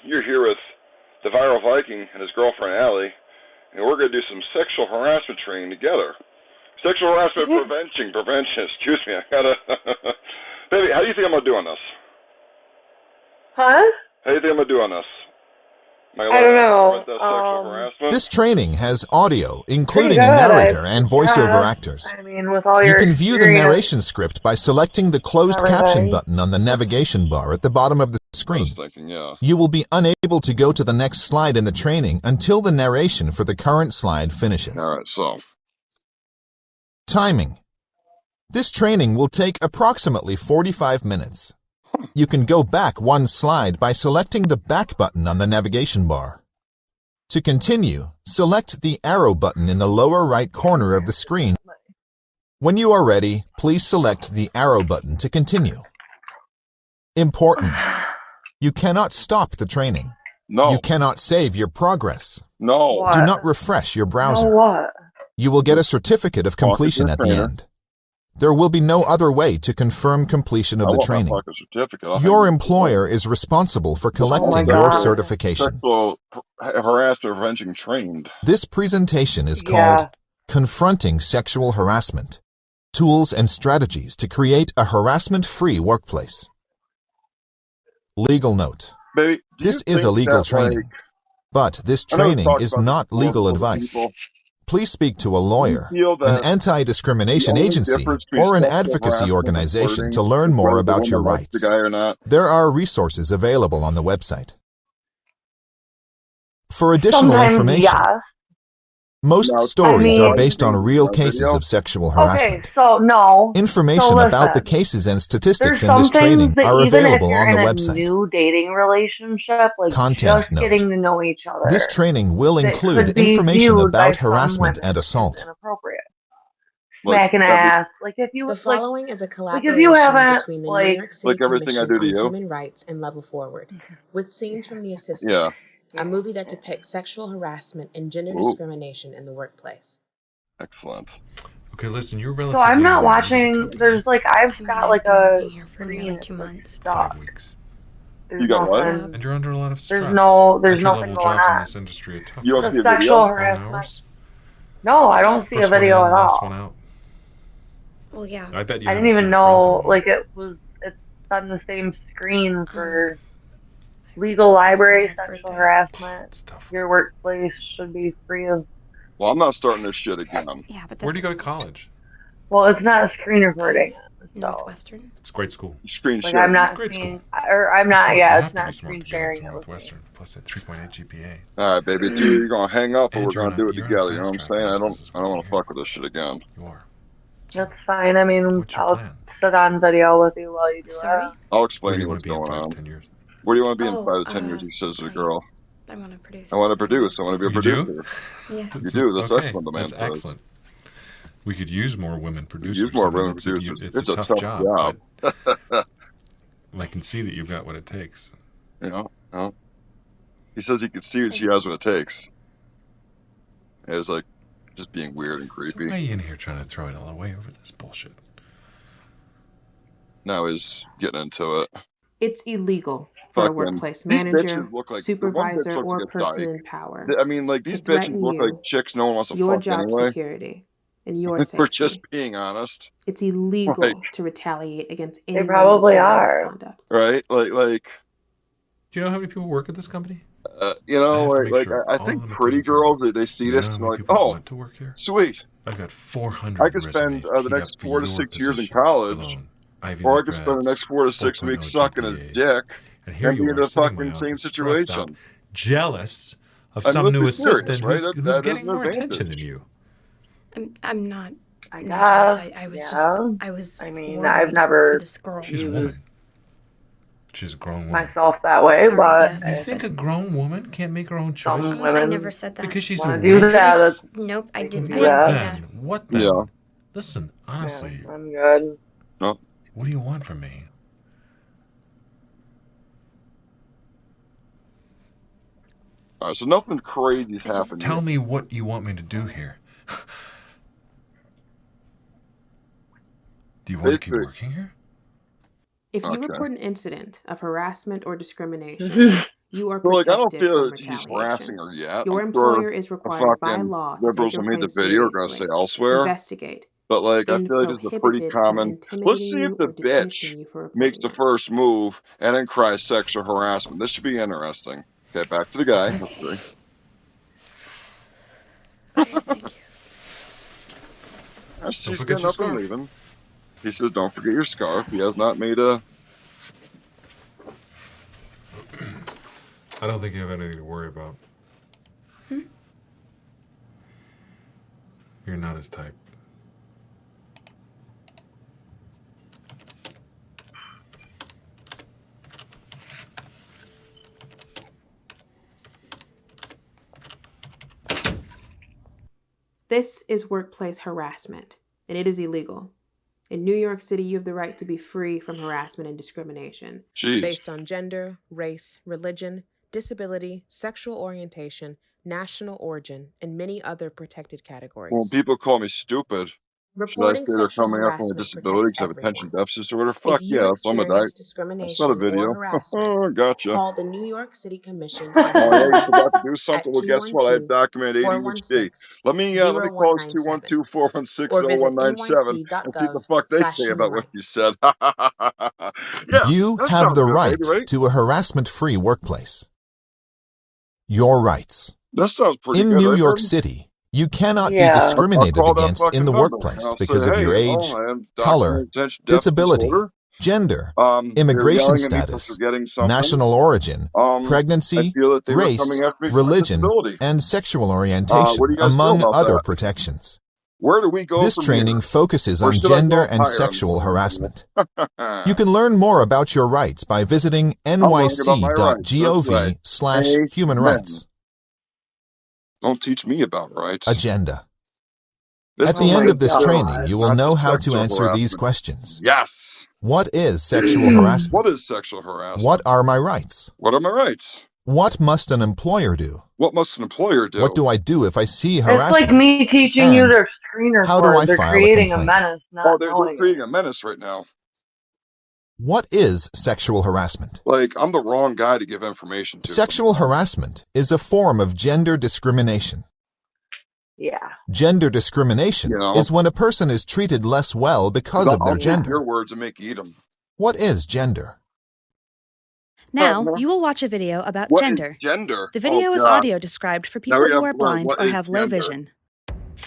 You're here with the viral Viking and his girlfriend Allie, and we're going to do some sexual harassment training together. Sexual harassment prevention. Excuse me, I gotta. Baby, how do you think I'm gonna do on this? Huh? How do you think I'm gonna do on this? I don't know. Sexual harassment? This training has audio, including a narrator and voiceover actors. I mean, with all You your can view the experience, narration script by selecting the closed caption button on the navigation bar at the bottom of the screen. I was thinking, yeah. You will be unable to go to the next slide in the training until the narration for the current slide finishes. All right, so. Timing. This training will take approximately 45 minutes. You can go back one slide by selecting the back button on the navigation bar. To continue, select the arrow button in the lower right corner of the screen. When you are ready, please select the arrow button to continue. Important. You cannot stop the training. No. You cannot save your progress. No. What? Do not refresh your browser. No, what? You will get a certificate of completion at the end. There will be no other way to confirm completion of the training. Your employer is responsible for collecting your certification. Sexual harassment prevention trained. This presentation is called Confronting Sexual Harassment: Tools and Strategies to Create a Harassment-Free Workplace. Legal note. Baby, this is a legal training, but this training is not legal advice. Please speak to a lawyer, an anti-discrimination agency, or an advocacy organization to learn more about your rights. There are resources available on the website. For additional information, most stories are based on real cases of sexual harassment. Okay, so no. Information about the cases and statistics in this training are available on the website. In a new dating relationship, like Content just getting to know each other. This training will include information about harassment and assault. Inappropriate. Smacking ass. Like if you the following is a collaboration between the New York City Commission on Human Rights and Level Forward, with scenes from The Assistant. A movie that depicts sexual harassment and gender discrimination in the workplace. Excellent. Okay, listen, you're relatively. So I'm not watching. There's like I've got like a here for nearly 2 months. 5 weeks. You got what? And you're under a lot of stress. There's nothing Entry-level going jobs on. in this industry are tough. You don't see a sexual video? harassment. No, I don't see a video at Last all. one out. Well, yeah. I bet you. I didn't even know like it's on the same screen for legal library sexual harassment. Your workplace should be free of. Well, I'm not starting this shit again. Yeah, but where do you go to college? Well, it's not a screen recording. Northwestern. It's a great school. Screen like sharing. I'm not great screen, school. or I'm not. Yeah, it's not screen sharing. Northwestern plus that 3.8 GPA. All right, baby, you're gonna hang up, or And we're gonna do it you're together. on You know what I'm fast saying? track I don't business want to fuck with this shit again. You are. That's fine. I mean, What's your I'll plan? sit on video with you while you do Sorry? it. I'll Where explain do to you you want what's to be in going 5 on. to 10 years? Where do you want to be in Oh, 5 to 10 years? He says to the girl. I want to produce. I want to produce. I want to be a You do? producer. Yeah. You do. That's okay. excellent, the man That's says. excellent. We could use more women producers. Use more I mean, women producers. It's a tough job. But I can see that you've got what it takes. You know? He says he can see what she has what it takes. It was like just being weird and So creepy. why are you in here trying to throw it all away over this bullshit? Now he's getting into it. It's illegal for a Fucking- workplace these manager, bitches look like- the one bitch supervisor, looks or like a person dyke. in power I mean, like, these to bitches threaten look you, like chicks no one wants to your fuck job anyway. security, and your For safety. just being honest, It's illegal Right. to retaliate against They anyone probably for are. misconduct. right? Like, Do you know how many people work at this company? you I know, have to make like sure I all think of them are pretty taken care of. girls, they see You this know how and many they're like, people oh, want to work here? sweet. I've got 400 I could spend resumes the teed next up for 4 to your 6 years in position college, alone. Ivy or I League could spend the grads, next 4 to 6 4.0 weeks sucking his GPAs. dick And here and you be in are the sitting in fucking my same office, stressed situation. out, jealous of I mean, some let's new be serious, assistant right? who's That is getting an more attention advantage. than you. I'm not. I not jealous. guess. I was yeah. just. I was. I mean, worried I've never for this girl. She's a used woman. She's a grown woman. myself that way, Sorry, but yes. You think a grown woman can't make her own some choices? women I never said that. Because she's a wanna do waitress? that. Nope, I didn't. do I didn't What say then? that. What then? Yeah. Listen, honestly, Yeah, I'm good. what do you want from me? All right, so nothing crazy is I just- happening. Tell me what you want me to do here. Do you want to keep working here? If you Okay. report an incident of harassment or discrimination, you are So, like, I don't protected from feel he's harassing retaliation. her yet. Your I'm sure employer is the required by fucking law to take liberals your who made claim the video are gonna say seriously, elsewhere. investigate, But, like, I and feel like this is a pretty prohibited from common. Let's intimidating see if you the or dismissing bitch you for makes reporting the it. first move and then cries sexual harassment. This should be interesting. Okay, back to the guy. Okay. Let's see. Okay, thank you. Yes, Don't he's forget getting your up and scarf. leaving. He says, "Don't forget your scarf." He has not made a. I don't think you have anything to worry about. You're not his type. This is workplace harassment, and it is illegal. In New York City, you have the right to be free from harassment and discrimination based on gender, race, religion, disability, sexual orientation, national origin, and many other protected categories. When people call me stupid, should I Reporting say they're sexual coming up with a harassment disability protects because I have attention everyone. deficit disorder? If Fuck you yeah, that's on my diet. experience That's not a discrimination or video. harassment, Gotcha. call the New York City Commission on Oh Human yeah, you Rights forgot to do at something. Well, guess what? I have documented ADHD. Let me call this 212-416-0197 or visit 212-416-0197 and see what the fuck they say about what you nyc.gov/humanrights. said. Yeah, You that have sounds the good, right baby, right? to a harassment-free workplace. Your rights. That sounds pretty In good, New right, York baby? City, you cannot be Yeah. I'll discriminated call that against in fucking the number and workplace I'll say, because of hey, your age, I have color, documented attention deficit disability, disorder. gender, They were immigration yelling at me for status, forgetting something. national origin, I pregnancy, feel that they were race, coming after me for my religion, disability. and sexual What do orientation, you guys feel among about other that? protections. Where do we go This from training here? focuses Or on should I gender go and higher? sexual harassment. You can learn more about your rights by visiting I'll learn about my rights. That's right. nyc.gov/human Amen. rights. Don't teach me about rights. Agenda. This At the is end my of this agenda. training, It's you will not know just how to sexual answer these harassment. questions. Yes. What is sexual harassment? What is sexual harassment? What are my rights? What are my rights? What must an employer do? What must an employer do? What do I do if I see It's harassment? like me teaching you And their screen how do I record. They're file a creating a complaint? menace, Oh, not they're knowing creating it. a menace right now. What is sexual harassment? Like, I'm the wrong guy to give information to. Sexual harassment is a form of gender discrimination. Yeah. Gender discrimination is when a person is treated less well because of their I'll take gender. your words and make you eat them. What is gender? Now, you will watch a video about What gender. is gender? The video is audio described for people who are blind or have low vision.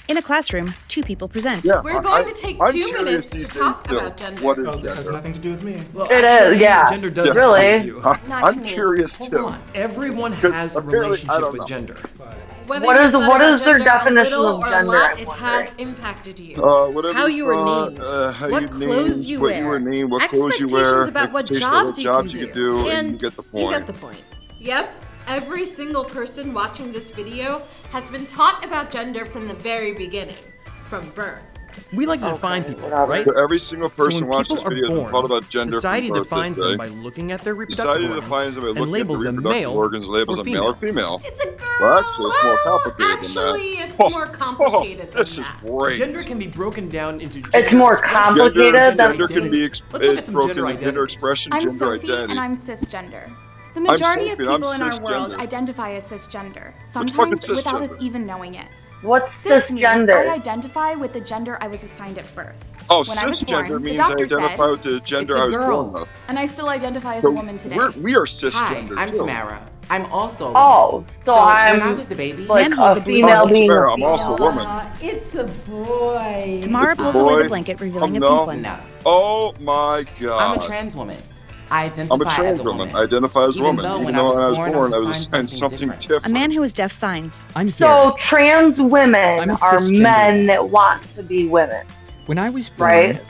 In a classroom, two people present. Yeah, We're going to take 2 minutes to talk about gender. What is Oh, this has gender? nothing to do with me. Well, It actually, is, yeah. Gender does Really? to you. I'm curious Hold too. on. Everyone Because has a apparently, I relationship don't with know. gender. Whether What you is- thought what about is their gender a definition little of or a gender, lot, I'm it wondering? has impacted you. Whatever How you were thought, named, how what you clothes named, you what you were wear, named, what clothes you wear, expectations about what expectations about jobs you jobs can you could do, and you get the point. You get the point. Yep, every single person watching this video has been taught about gender from the very beginning, from birth. We like to define people, whatever. right? So every single So person when watching people this are video has been taught about gender society from birth, defines let's them say. by looking at their reproductive Society organs defines them by and looking at labels the them reproductive male organs, labels or them male or female. It's a girl. Well, actually, it's more complicated than that. Actually, it's more complicated than This is that. great. Gender can be broken down into gender It's more expression, complicated gender than Gender identity. can be Let's look at some broken gender into gender identities. expression, I'm gender Sophie, identity. and I'm cisgender. The majority of Sophie, and I'm people in our world cisgender. identify as cisgender, fucking sometimes without us cisgender? even knowing it. What's Cis means I cisgender? identify with the gender I was assigned at birth. Oh, When I was cisgender born, the means I doctor identify said, with the gender "It's a I was girl." born with. and I still identify as So a woman today. we are Hi, cisgender I'm too. Tamara. I'm also a woman. Oh, so when I'm I was a baby, like Man holds a a blue female blanket. being a I'm also a woman. It's a boy. Tamara It's a pulls away the boy. blanket, revealing a no. pink one. no, Oh my god. I'm a trans woman. I identify I'm a trans as a woman. woman. I identify as a Even woman. though Even when though I when I was was born, born, I was assigned something different. A man who has deaf signs. I'm So Garrett. trans women I'm a are cisgender. men that want to be women, When I was born, right?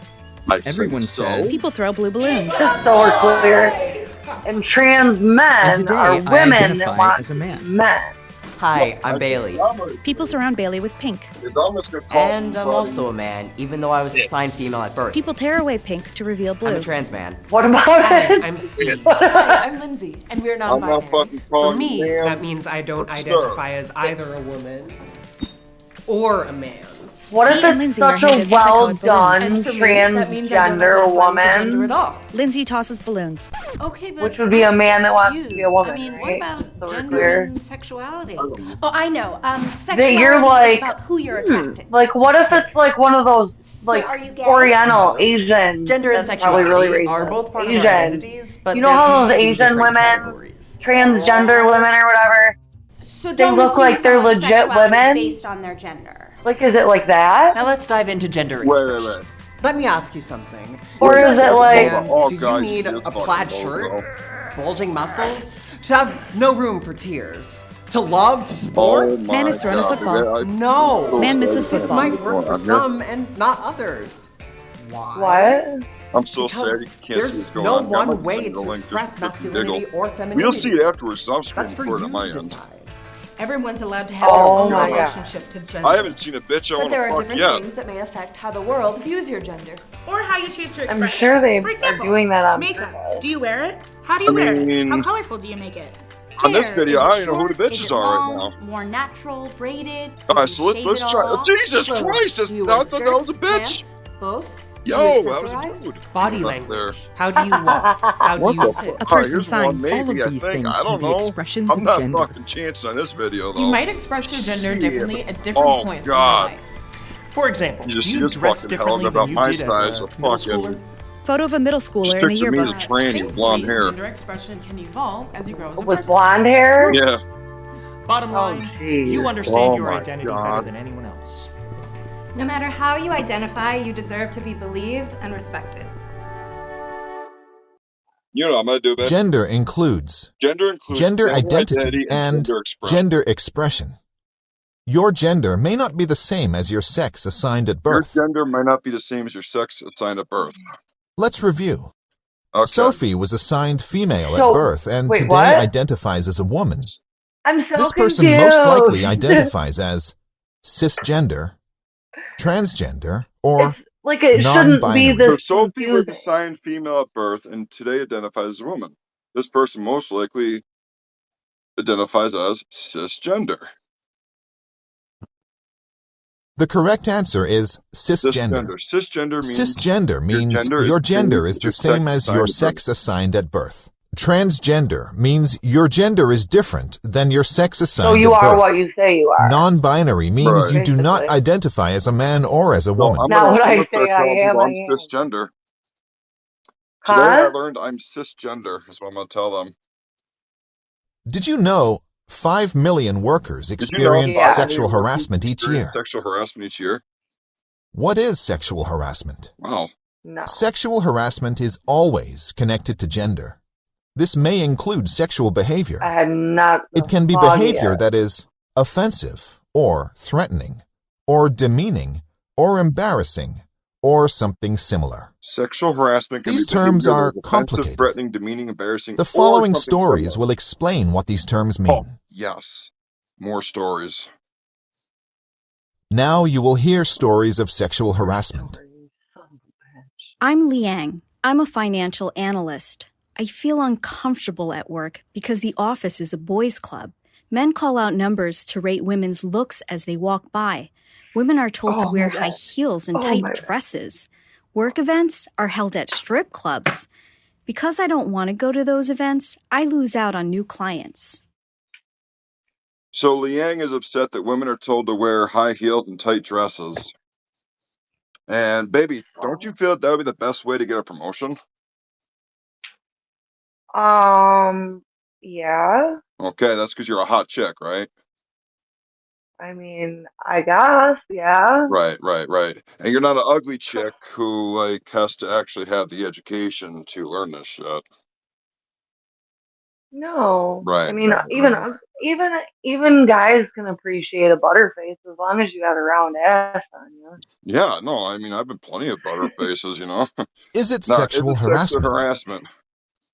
I think everyone so. said, People throw blue balloons. Just so we're clear. And trans and men today are I women that identify want as a to be man. men. Hi, I'm Bailey, People surround Bailey with pink. and I'm also a man, even though I was assigned female at birth. People tear away pink to reveal I'm blue. a trans man. What about Hi, it? I'm C. Hi, I'm Lindsay, and we're I'm not non-binary. fucking For calling me, you that ma'am. means I don't Sir. identify as either a woman or a man. What C if and it's Lindsay are such a handed well multicolored done balloons. And for me, that means I don't transgender identify with the gender woman? at all. Lindsay tosses balloons. Okay, but Which would be a man that wants to be a woman, I mean, right? what about So we're gender clear. and sexuality? Oh, I know. That Sexuality you're is like, about who you're attracted to. like, what if it's like one of those, like, are you gay? Oriental, Asian? Gender and That's probably really sexuality racist. are both part Asian. of our identities, but you know they're how those completely Asian different women, categories. transgender women or whatever, So they don't look assume like they're someone's legit sexuality women? based on their gender. Like, is it like that? Now let's dive into gender Wait. expression. Let me ask you something. Or is it like... Do you need a plaid shirt, bulging muscles, to have no room for tears, to love sports? Man is thrown a football. No. Man misses This football. might work for some and not others. Why? What? I'm so sad you can't see what's going on. There's no I'm one gonna way send you the to link express just masculinity giggle. or femininity. You'll see it afterwards. I'm That's screaming for for it you on my to end. decide. Everyone's allowed to have Oh their my own God. relationship to gender. I haven't seen a bitch I But want there are to fuck different yet. things that may affect how the world views your gender. Or how you choose to express I'm sure they For are example, doing that on makeup. purpose. Do you wear it? How do you wear it? How colorful do you make it? On this Hair, video, is it I don't even know who the short? bitches Is it are long, right now. More natural, braided? Alright, Do so you let's shave it try. all off? Jesus Clothes. Christ! Do you I wear thought that was a skirts, bitch. pants, both? Yo, Do you that was a accessorize? dude. Body Left language. there. How do you walk? How do What you the sit? fuck? A person Here's signs. one, maybe, All of I these think. things I can don't be know. expressions I'm of not gender. fucking chancing on this video, though. You might express your gender Shit. differently at different Oh, points God. in your life. For example, You do just see you this dress fucking differently hell than about you my did size as a of middle fucking... schooler? Photo of a middle schooler in a Picture me yearbook. as a tranny with blonde hair. Gender expression can evolve as you grow as a With person. blonde hair? Yeah. Bottom line, you understand Oh your my identity better God. than anyone else. No matter how you identify, you deserve to be believed and respected. You know what I'm gonna do, bitch? Gender includes Gender identity and gender expression. gender expression. Your gender may not be the same as your sex assigned at Your birth. gender might not be the same as your sex assigned at birth. Let's review. Okay. Sophie was assigned female So- at birth and wait, today what? identifies as a woman. I'm so This confused. person most likely identifies as cisgender, transgender, or Like, it shouldn't be non-binary. this So Sophie was confusing. assigned female at birth and today identifies as a woman. This person most likely identifies as cisgender. The correct answer is cisgender. Cisgender means Cisgender means your gender is the same as your sex assigned at birth. Transgender means your gender is different than your sex assigned So you at are birth. what you say you are. Non-binary means Right. you do not Basically. identify as a man or as a woman. I'm Not gonna, what I'm I gonna start say I telling am, people I I'm am. cisgender. Today I Huh? learned I'm cisgender, is what I'm gonna tell them. Did you know 5 million workers Did you know experience 5 million sexual workers harassment each experience year? Sexual harassment each year? What is sexual harassment? Wow. No. Sexual harassment is always connected to gender. This may include sexual behavior. I had not. It can be behavior that is offensive, or threatening, or demeaning, or embarrassing, or something similar. Sexual harassment can These be terms behavior are that is offensive, complicated. threatening, demeaning, embarrassing, The or following something stories similar. will explain what these terms mean. Yes. More stories. Now you will hear stories of sexual harassment. I'm Liang. I'm a financial analyst. I feel uncomfortable at work because the office is a boys' club. Men call out numbers to rate women's looks as they walk by. Women are told to Oh wear my high God. heels and Oh tight my God. dresses. Work events are held at strip clubs. Because I don't want to go to those events, I lose out on new clients. So Liang is upset that women are told to wear high heels and tight dresses. And baby, don't you feel that would be the best way to get a promotion? Yeah. Okay, that's because you're a hot chick, right? I mean, I guess, yeah. Right. And you're not an ugly chick who like has to actually have the education to learn this shit. No. Right. I mean, even guys can appreciate a butterface as long as you got a round ass on you. Yeah, no, I mean I've been plenty of butter faces, you know. Is it No, sexual it's sexual harassment? harassment.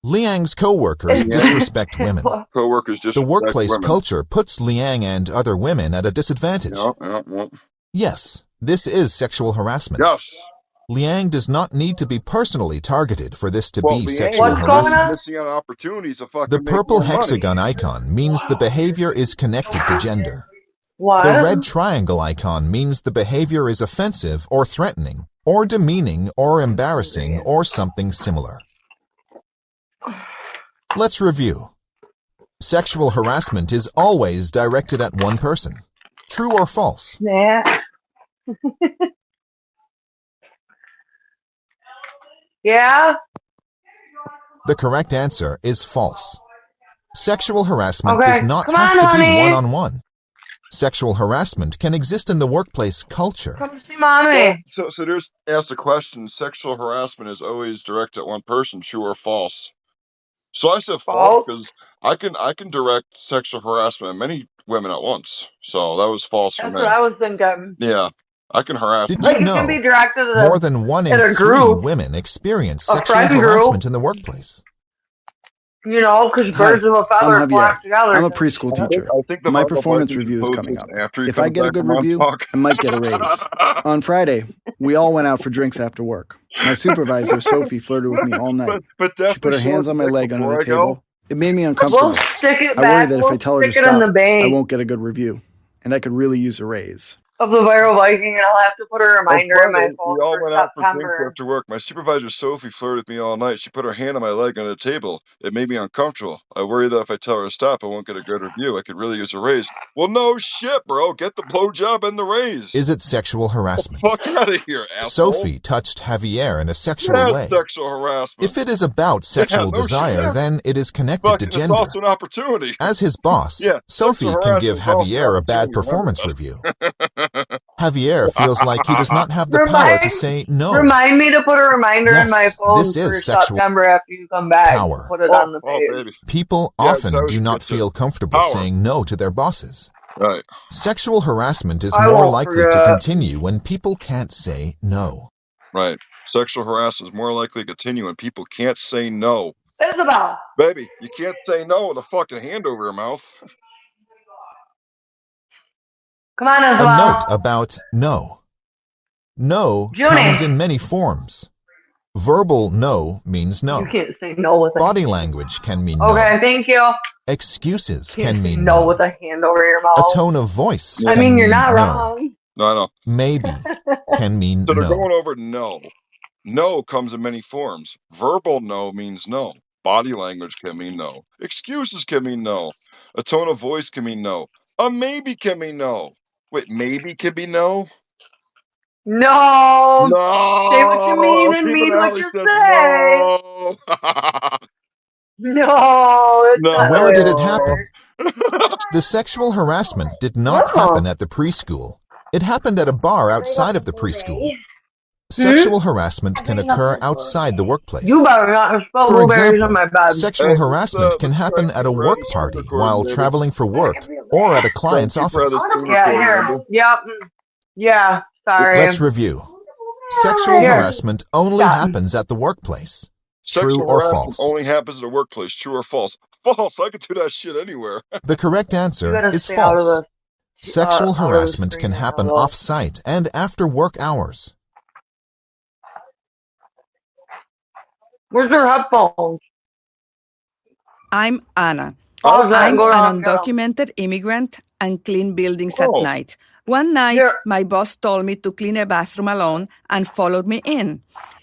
Liang's co-workers disrespect women. Coworkers The disrespect workplace women. culture puts Liang and other women at a disadvantage. Yeah. Yes, this is sexual harassment. Yes. Liang does not need to be personally targeted for this to Well, be Liang sexual is harassment. missing out on opportunities to fucking The make purple more money. hexagon icon means the behavior is connected to gender. What? The red triangle icon means the behavior is offensive or threatening, or demeaning or embarrassing or something similar. Let's review. Sexual harassment is always directed at one person. True or false? Yeah. Yeah. The correct answer is false. Sexual harassment Okay. does not Come have on, to honey. be one-on-one. Sexual harassment can exist in the workplace culture. Come see mommy. So there's asked the question, sexual harassment is always directed at one person, true or false? So I said false because I can direct sexual harassment at many women at once. So that was false for That's me. what I was thinking. Yeah, I can harass. Did Like, you it can be know directed at more than 1 in at a 3 group, women experience a sexual friend group. harassment in the workplace? You know, because Hi, birds of a I'm feather Javier. flock together. I'm a preschool teacher. I think the My Bible performance Viking review is coming poses up. after he If I comes get a back good from review, Montauk. I might get a raise. On Friday, we all went out for drinks after work. My supervisor, Sophie, flirted with me all night. But She put her hands on my leg under the before I go. table. It made me uncomfortable. We'll stick it I worry back. that if We'll I tell her to stick it in stop, the bank I won't get a good review. And I could really use a raise. of the viral Viking, and I'll have to put a reminder in my phone We all for went out for drinks September. after work. My supervisor Sophie flirted with me all night. She put her hand on my leg under the table. It made me uncomfortable. I worry that if I tell her to stop, I won't get a good review. I could really use a raise. Well, no shit, bro. Get the blowjob and the raise. Is it sexual harassment? Fuck out of here, asshole. Sophie touched Javier in a sexual That's way. sexual harassment. If it is about sexual no desire, shit. then it is connected Fuck, to it's gender. also an opportunity. As his boss, Yeah, Sophie sexual can give harassment is also Javier a bad opportunity. performance Remember review. Javier feels like he does not have the power to say no. Remind me to put a reminder in my Yes, phone this for is sexual September after you come back. power. Put it on the page. baby. People Yeah, often that was do not good too. feel comfortable Power. saying no to their bosses. Right. Sexual harassment is I more won't likely to forget. continue when people can't say no. Right. Sexual harassment is more likely to continue when people can't say no. Isabel. Baby, you can't say no with a fucking hand over your mouth. Come on, A Isabel. note about no. No Junie. comes in many forms. Verbal no means no. You can't say no with a Body language can mean no. Okay, thank you. Excuses You can can't say mean no no. with a hand over your A mouth. tone of voice I can mean, you're mean not no. wrong. No, I know. Maybe can mean So they're no. going over no. No comes in many forms. Verbal no means no. Body language can mean no. Excuses can mean no. A tone of voice can mean no. A maybe can mean no. Wait, maybe can be no? No. No. Say what you mean and mean what you say. No. No, it's No. not the Where way did it it happen? works. The sexual harassment did not Oh. happen at the preschool. It happened at a bar outside of the preschool. Sexual harassment can occur outside the workplace. You better not spill For blueberries example, in my bed. sexual harassment can happen at a work party while traveling for work or at a client's office. Yeah, here. Yep. Yeah, sorry. Let's review. Sexual Here. harassment only happens at the workplace. True Sexual or harassment false? only happens in the workplace. True or false? False. I could do that shit anywhere. The correct You answer gotta is stay out of false. the Sexual out of the harassment screen can happen now, though. off-site and after work hours. Where's your headphones? I'm Anna. Oh, Zach, I'm go an down, go. undocumented immigrant and clean buildings at Oh. night. One night, Here. my boss told me to clean a bathroom alone and followed me in.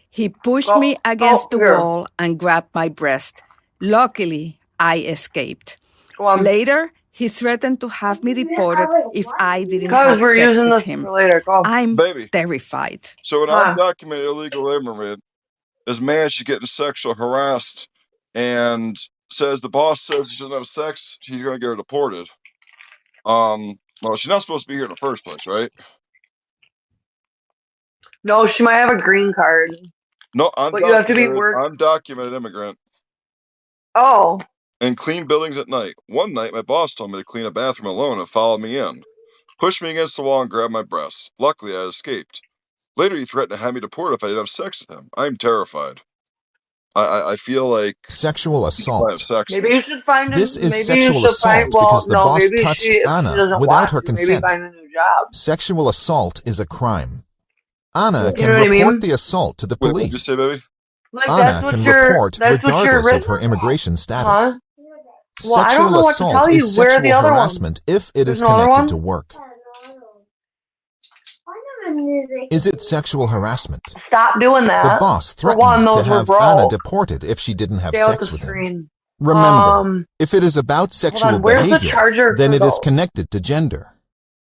He pushed Go- me against the here. wall and grabbed my breast. Luckily, I escaped. Go on. Later, he threatened to have me deported if I didn't Because have we're sex using with this him. for later. Go. I'm Baby. terrified. So an Huh. undocumented illegal immigrant is mad she's getting sexual harassed and says the boss says she doesn't have sex, he's gonna get her deported. Well, she's not supposed to be here in the first place, right? No, she might have a green card. No, But you have to be undocumented immigrant Oh. and clean buildings at night. One night, my boss told me to clean a bathroom alone and followed me in. Pushed me against the wall and grabbed my breasts. Luckily, I escaped. Later, he threatened to have me deported if I didn't have sex with him. I'm terrified. I feel like Sexual I assault. have sex. Maybe you should find a, This is maybe sexual you should find, assault well, because the no, boss maybe touched if Anna she doesn't without want her to, maybe consent. find a new job. Sexual assault is a crime. Anna You can know what I report mean? the assault to the Wait, what'd you police. say, baby? Like, Anna can report regardless of her immigration status. Huh? Well, I don't Sexual know what to assault tell you. is Where are sexual the other ones? harassment if it There's is another connected one? to work. Is it sexual harassment? Stop doing that. The boss threatened to have Anna deported if she didn't have sex with him. Remember, if it is about sexual behavior, then it is connected to gender.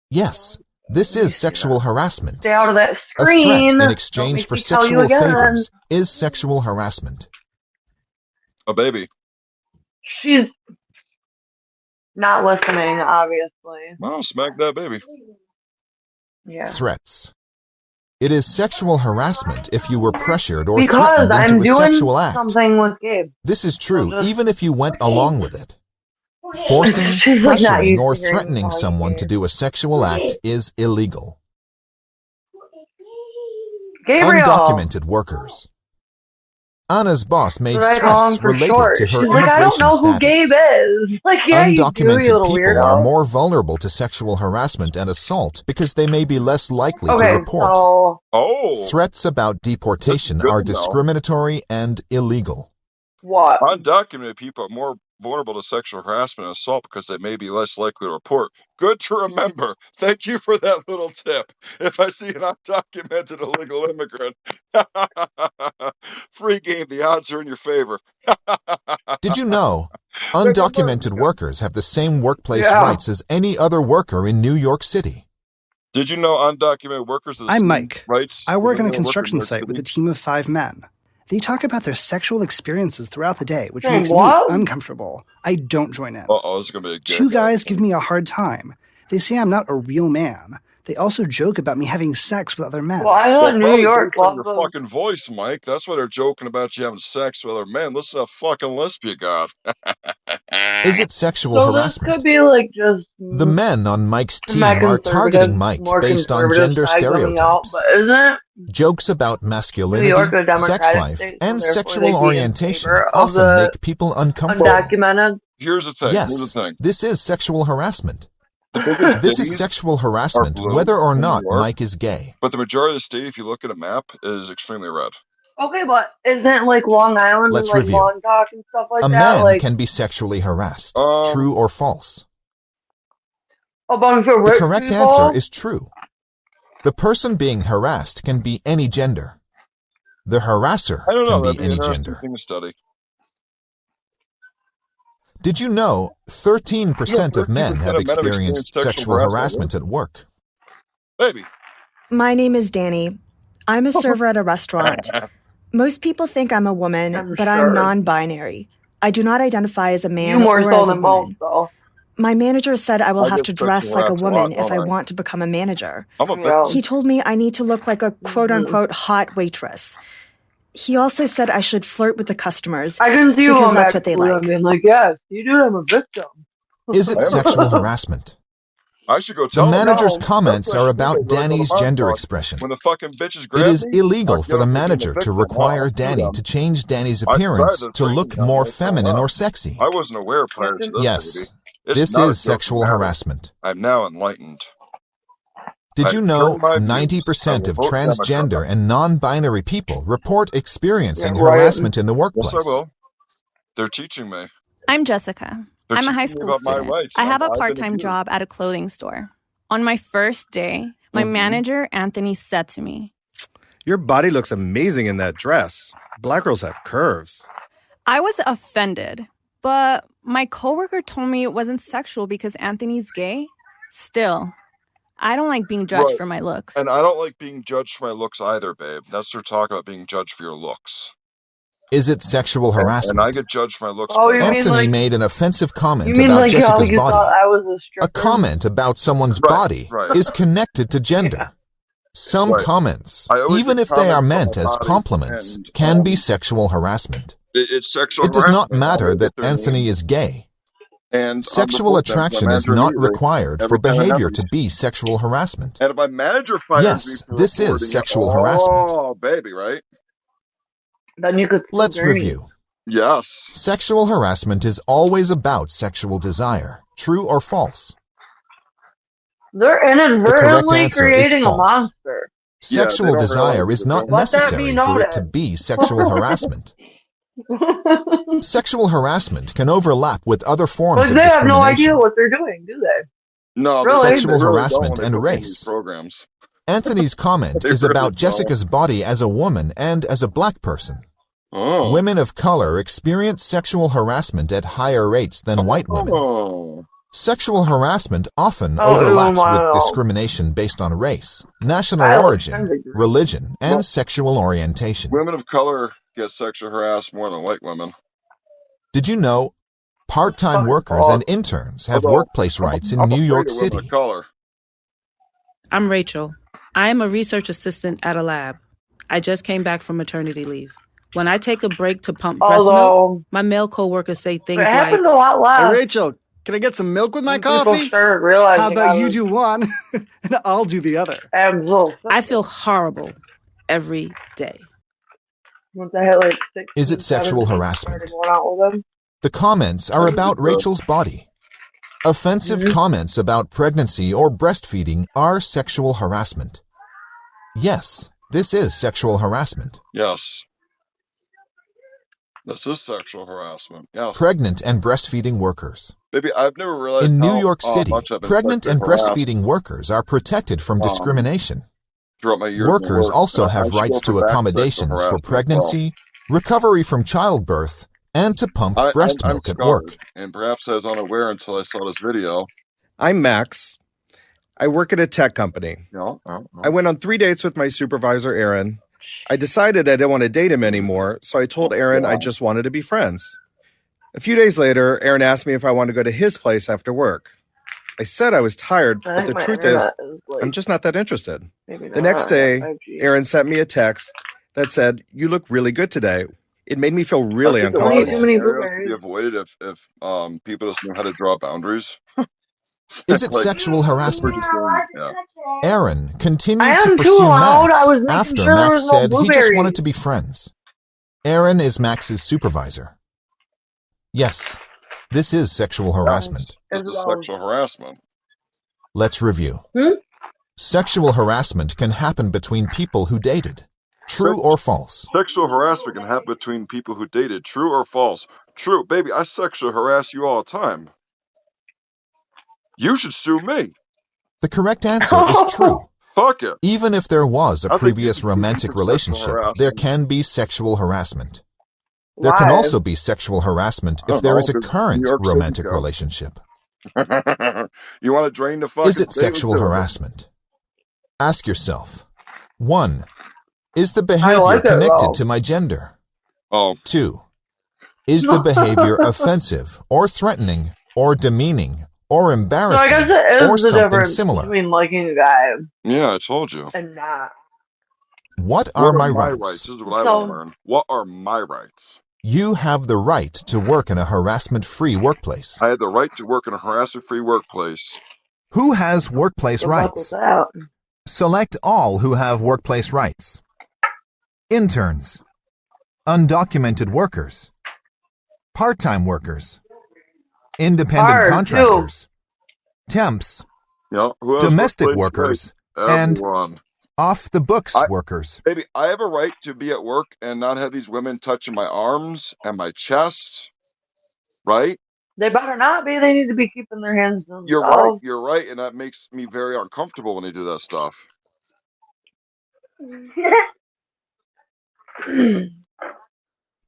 Yes, this is sexual harassment. Stay out of that A screen. threat in exchange for sexual favors is sexual harassment. A baby. She's not listening, obviously. Well, smack that baby. Yeah. Threats. It is sexual harassment if you were pressured or Because threatened I'm into a doing sexual act. something with Gabe. This is true even if you went along with it. Forcing, She's like not pressuring, used or to hearing threatening me call you someone to Gabe. do a sexual act is illegal. Gabriel. Undocumented workers. Anna's boss made But I call threats him for related short. to her She's like, I don't immigration know who status. Gabe is. Like, yeah, you do, you Undocumented little people weirdo. are more vulnerable to sexual harassment and assault because they may be less likely to Okay, report. so Threats about deportation are discriminatory and illegal. what? Undocumented people are more vulnerable to sexual harassment and assault because they may be less likely to report. Good to remember. Thank you for that little tip. If I see an undocumented illegal immigrant, free game, the odds are in your favor. Did you know undocumented workers have the same workplace rights as any other worker in New York City? Did you know undocumented workers have the I'm same Mike. rights? I work on a as anyone construction working in site New with a York team of 5 men. They talk about their sexual experiences throughout the day, which Hey, makes what? me uncomfortable. I don't join in. Uh-oh, this is going to be a gay 2 guy. guys give me a hard time. They say I'm not a real man. They also joke about me having sex with other men. Well, I thought New probably York based on loves your those. fucking voice, Mike. That's why they're joking about you having sex with other men. Listen to that fucking lisp you got. Is it sexual So this harassment? could be like just The men on Mike's team my are targeting conservative, Mike more based on conservative gender side coming out, stereotypes. but isn't it? Jokes about masculinity, York a Democratic sex life, state, so and therefore sexual they'd be in orientation favor of often the make people uncomfortable. undocumented? Here's the thing. Yes, Here's the thing. this is sexual harassment. The biggest This is cities sexual are harassment blue whether or in New not York, Mike is gay. but the majority of the state, if you look at a map, is extremely red. Okay, but isn't like Long Island and Let's like review. Montauk and stuff like A that? man Like, can be sexually harassed. Um, True or false? a bunch of The rich correct people? answer is true. The person being harassed can be any gender. The harasser I don't know. can That'd be be an any interesting gender. thing to study. Did you know 13% of men 13% have of men experienced sexual harassment at work? Baby. My name is Danny. I'm a server at a restaurant. Most people think I'm a woman, but I'm non-binary. I do not identify as a man You more or so as a than most, woman. though. My manager said I will I have get to sexual dress like a harassed a woman lot, if I don't I? want to become a manager. I'm a Yeah. victim. He told me I need to look like a quote-unquote hot waitress. He also said I should flirt with the customers I can see you because going that's back what they to them like. being like, yes, you do have a victim. Is it sexual harassment? I should go The tell them. manager's No. comments That's what are I about should do. Go to Danny's the gender Montauk. expression. When the fucking bitches It grab is me, illegal I for the go, manager "You're a to victim." require I'll do Danny them. to change Danny's I tried appearance to to train look them, more they fell feminine or off. sexy. I wasn't aware prior to this, baby. Yes, It's this not a is joking sexual matter. harassment. I'm now enlightened. Did you I've know turned my views. I 90% will of vote transgender Democrat. and non-binary people report experiencing Yeah, right. harassment in the Yes, workplace? I will. They're teaching me. I'm Jessica. They're I'm a high teaching me school about my student. rights. I have a I've been part-time abused. job at a clothing store. On my first day, my Mhm. manager, Anthony, said to me, Your body looks amazing in that dress. Black girls have curves. I was offended, but my coworker told me it wasn't sexual because Anthony's gay. Still, I don't like being judged Right. for my looks. And I don't like being judged for my looks either, babe. That's their talk about being judged for your looks. Is it sexual And I harassment? get judged for my looks. Oh, by you mean Anthony like made an offensive you comment mean about like how Jessica's you body. thought I was a A stripper? comment about someone's Right, body right. is connected to gender. Yeah. Some Right. comments, I always even get if they are comments meant about as bodies compliments, and, can be sexual harassment. It's sexual It does harassment. not matter I that get their Anthony name is gay. and Sexual unreport them to my attraction is manager not immediately required for every time it behavior happens. to be sexual harassment. And if my manager fires Yes, me for this reporting is it, sexual harassment. oh, baby, right? Then you could Let's scream. review. Yes. Sexual harassment is always about sexual desire. True or false? They're The correct inadvertently answer is creating a false. monster. Yeah, they Sexual don't desire realize is what not they're doing. Let that necessary be for it to noted. be sexual harassment. Sexual harassment can overlap with other forms But of they have no idea discrimination. what they're doing, do they? No, Really? Sexual they really harassment don't when and they put me in these race. programs. Anthony's comment is about Jessica's body as a woman and as a black person. Women of color experience sexual harassment at higher rates than white women. Sexual harassment often overlaps with discrimination based on race, national origin, religion, and sexual orientation. Women of color get sexually harassed more than white women. Did you know part-time workers and interns have workplace rights in New York City? I'm Rachel. I am a research assistant at a lab. I just came back from maternity leave. When I take a break to pump breast milk, my male coworkers say things like, happens a lot less. Hey, Rachel, can I get some milk with my coffee? How about you do one and I'll do the other? I feel horrible every day. Is it sexual harassment? The comments are about Rachel's body. Offensive comments about pregnancy or breastfeeding are sexual harassment. Yes, this is sexual harassment. Yes. This is sexual harassment. Yes. Pregnant and breastfeeding workers. Baby, I've never realized in New York City, pregnant and breastfeeding workers are protected from discrimination. Workers also have rights to accommodations for pregnancy, recovery from childbirth, and to pump breast milk at work. And perhaps I was unaware until I saw this video. I'm Max. I work at a tech company. I went on 3 dates with my supervisor, Aaron. I decided I didn't want to date him anymore, so I told Aaron I just wanted to be friends. A few days later, Aaron asked me if I wanted to go to his place after work. I said I was tired, but the truth is, I'm just not that interested. The next day, Aaron sent me a text that said, "You look really good today." It made me feel really uncomfortable. Be avoided if people just know how to draw boundaries. Is it sexual harassment? Aaron continued to pursue Max after Max said he just wanted to be friends. Aaron is Max's supervisor. Yes, this is sexual harassment. This is sexual harassment. Let's review. Sexual harassment can happen between people who dated. True or false? Sexual harassment can happen between people who dated. True or false? True. Baby, I sexually harass you all the time. You should sue me. The correct answer is true. Fuck it. Even if there was a previous romantic relationship, there can be sexual harassment. There can also be sexual harassment if there is a current romantic relationship. You want to drain the fucking... Is it sexual harassment? Ask yourself. 1. Is the behavior connected to my gender? 2. Is the behavior offensive or threatening or demeaning or embarrassing so I guess it is or the something difference similar? Between liking a guy. Yeah, I told you. And not. What are my rights? This is what I want to learn. What are my rights? You have the right to work in a harassment-free workplace. I have the right to work in a harassment-free workplace. Who has workplace rights? Select all who have workplace rights. Interns, undocumented workers, part-time workers, independent contractors, temps, domestic workers, and off-the-books workers. Baby, I have a right to be at work and not have these women touching my arms and my chest, right? They better not be. They need to be keeping their hands on themselves. You're right, and that makes me very uncomfortable when they do that stuff.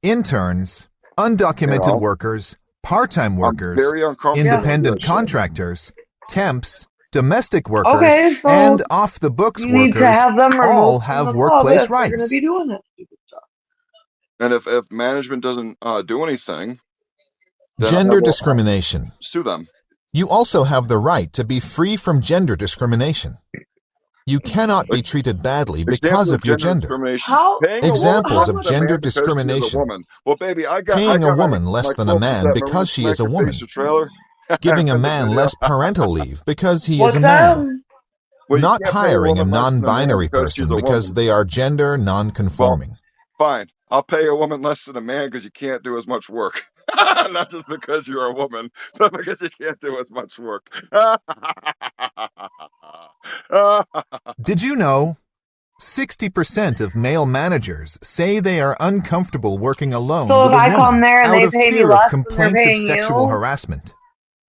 Interns, undocumented workers, part-time workers, independent contractors, temps, domestic workers, and off-the-books workers all have workplace rights. Be doing that stupid stuff. And if management doesn't do anything, gender discrimination. Sue them. You also have the right to be free from gender discrimination. You cannot be treated badly because of your gender. Examples of gender discrimination. Well, baby, paying a woman less than a man because she is a woman. Giving a man less parental leave because he is a man. Not hiring a non-binary person because they are gender non-conforming. Fine. I'll pay a woman less than a man because you can't do as much work. Not just because you're a woman, but because you can't do as much work. Did you know 60% of male managers say they are uncomfortable working alone with a woman out of fear of complaints of sexual harassment?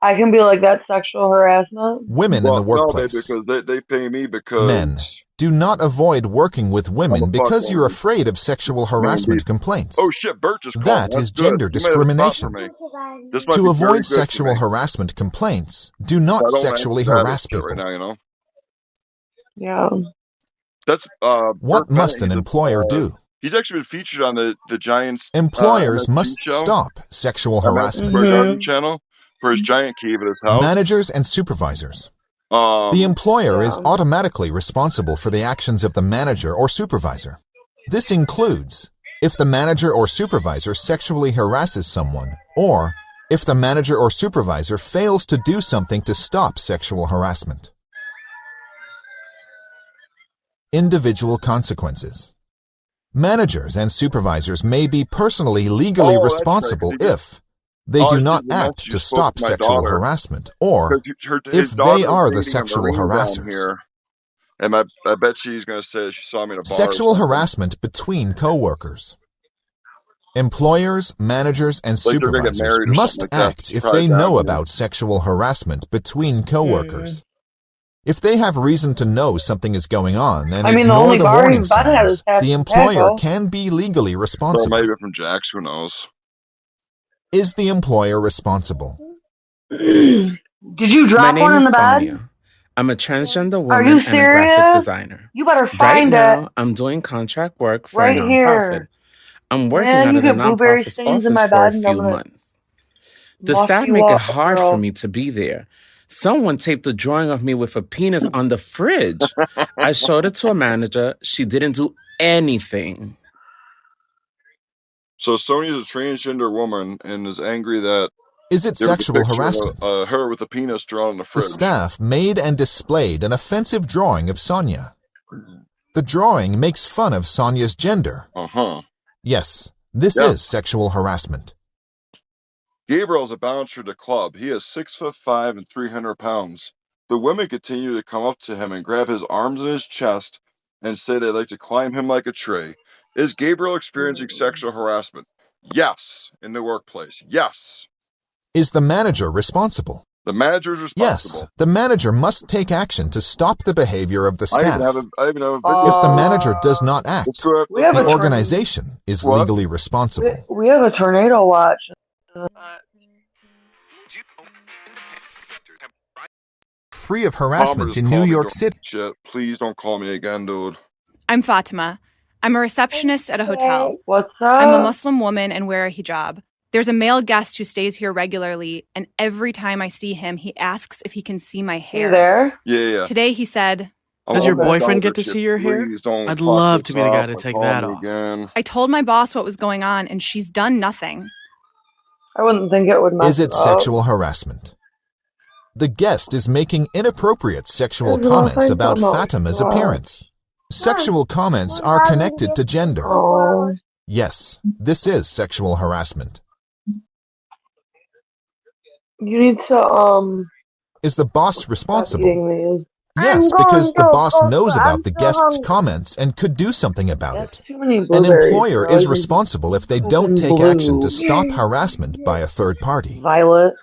I can be like, that's sexual harassment? Women in the workplace. No, because they pay me because... Men. Do not avoid working with women because you're afraid of sexual harassment complaints. Oh shit, Bert just called me. That That's is good. gender You made a spot discrimination. for me. This might To be very avoid good for sexual me. harassment complaints, do I not don't sexually answer that harass shit people. right now, you know. Yeah. That's What Bert must Bennett. an employer do? He's actually been featured on the Giants Employers MSG must show, stop sexual Madison harassment. Square Garden channel, for his giant cave at his house. Managers and supervisors. The employer is automatically responsible for the actions of the manager or supervisor. This includes if the manager or supervisor sexually harasses someone, or if the manager or supervisor fails to do something to stop sexual harassment. Individual consequences. Managers and supervisors may be personally legally responsible if they do not act to stop sexual harassment, or if they are the sexual harassers. Here, and I bet she's going to say she saw me in a bar. Sexual harassment between coworkers. Employers, managers, and supervisors must act if they know about sexual harassment between coworkers. If they have reason to know something is going on and ignore the warning signs, the employer can be legally responsible. So maybe from Jax, who knows? Is the employer responsible? Did you drop one in the bed? I'm a transgender woman and a graphic designer. You better Right find now, I'm doing contract work for a Right nonprofit. here. I'm working Man, out you of the get blueberry nonprofit's stains in office my for a bed and few I'm gonna months. The wash staff you make it up, hard girl. for me to be there. Someone taped a drawing of me with a penis on the fridge. I showed it to a manager. She didn't do anything. So Sonia's a transgender woman and is angry that Is it there was a sexual picture harassment? of her with a penis drawn on the The fridge. staff made and displayed an offensive drawing of Sonia. The drawing makes fun of Sonia's gender. Yes, this is sexual harassment. Gabriel's a bouncer at the club. He is 6'5" and 300 pounds. The women continue to come up to him and grab his arms and his chest and say they'd like to climb him like a tree. Is Gabriel experiencing sexual harassment? Yes, in the workplace. Yes. Is the manager responsible? The manager is responsible. Yes, the manager must take action to stop the behavior of the I staff. even have a video. If the manager does not act, We have the a organization is legally responsible. We have a tornado watch. Free of harassment in New York City. Shit, please don't call me again, dude. I'm Fatima. I'm a receptionist at a hotel. What's up? I'm a Muslim woman and wear a hijab. There's a male guest who stays here regularly, and every time I see him, he asks if he can see my hair. You there? Yeah. Today he said, Does your boyfriend get to see your hair? I'd love to be the guy to take that off. I told my boss what was going on, and she's done nothing. I wouldn't think it would mess Is it up. sexual harassment? The guest is making inappropriate sexual There's comments nothing about about Fatima's that. appearance. Sexual comments are connected to gender. Oh. Yes, this is sexual harassment. You need to, Is the boss responsible? eating these. Yes, I'm because the going to boss go knows for- about I'm the so guest's hungry. comments and could do something about it. Too many An blueberries, employer bro. is You responsible if they don't open take blue. action to stop harassment by a third party. Violet.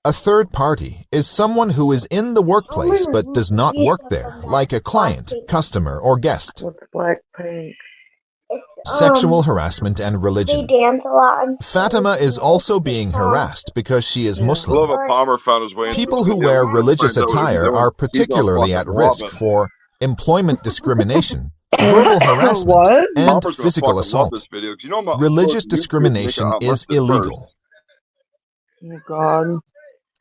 A third party is someone who is in the workplace but does not work there, like a client, customer, or guest. What's Blackpink? Sexual harassment and religion. They dance a lot. Fatima is also being harassed because she is I Muslim. love a Palmer found his way into People the who video. wear religious Finds out what he's attire doing. are He's on particularly at fucking risk Robin. for employment discrimination, verbal harassment, What? and Palmer's gonna physical fucking love assault. this video, 'cause you know I'm Religious YouTube discrimination making out is Mustard illegal. Oh, God.